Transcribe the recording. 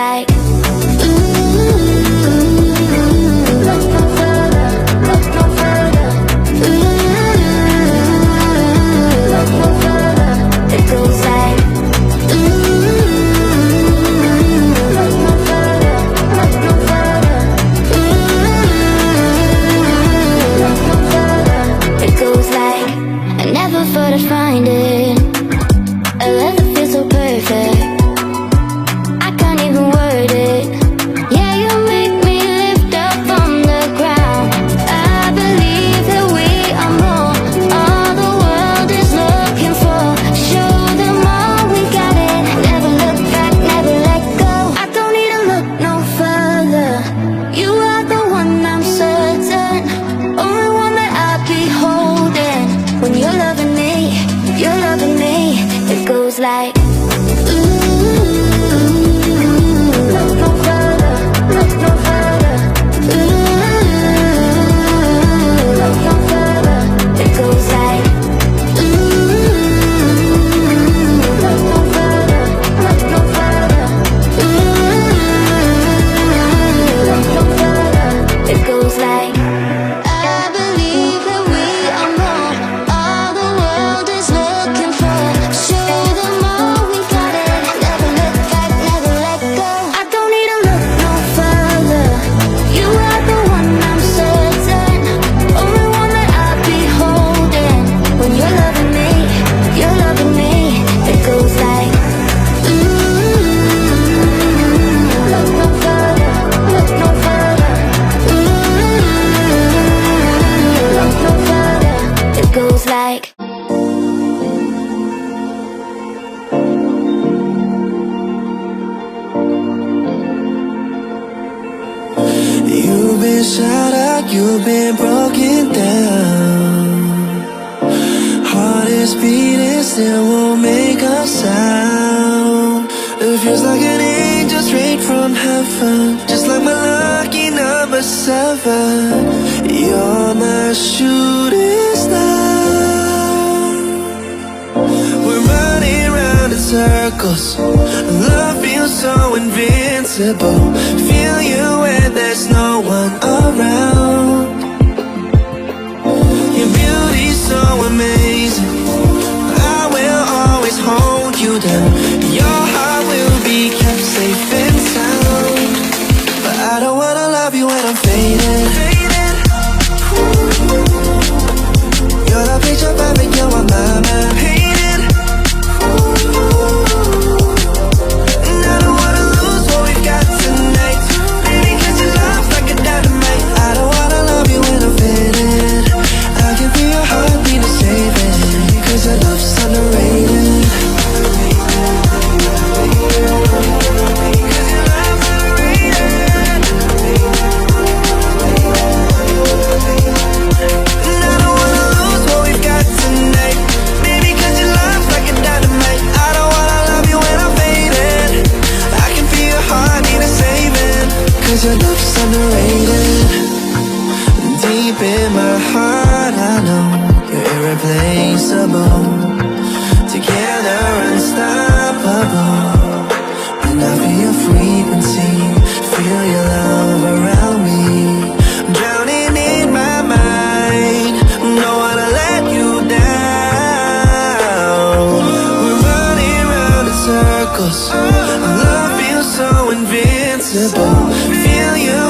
like look no further, look no further. Look no further. It goes like look no further, look no further. Look no further. It goes like I never thought I'd find it, a love that feels so perfect. I can't even word it. Yeah, you make me lift up from the ground. I believe that we are more, all the world is looking for. Show them all we got it. Never look back, never let go. I don't need to look no further. You are the one, I'm certain. Only one that I'll be holding. When you're loving me, you're loving me. It goes like look no further, look no further. Look no further. It goes like look no further, look no further. Look no further. It goes like I believe that we are more, all the world is looking for. Show them all we got it. Never look back, never let go. I don't need to look no further. You are the one, I'm certain. Only one that I'll be holding. When you're loving me, you're loving me. It goes like look no further, look no further. Look no further. It goes like you've been shot up, you've been broken down. Heart is beating, still won't make a sound. It feels like an angel straight from heaven, just like my lucky number 7. You're my shooting star. We're running round in circles. Love feels so invincible. Feel you when there's no one around. Your beauty's so amazing. I will always hold you down. Your heart will be kept safe and sound. But I don't wanna love you when I'm fading. You're the picture perfect, you're my mind painted. And I don't wanna lose what we've got tonight. Baby, 'cause your love's like a dynamite. I don't wanna love you when I'm faded. I can feel your heartbeat to save it, 'cause your love's underrated. Cause your love's underrated. Deep in my heart I know you're irreplaceable. Together unstoppable. When I feel your frequency, feel your love around me. I'm drowning in my mind, don't wanna let you down. We're running round in circles. Love feels so invincible. Feel you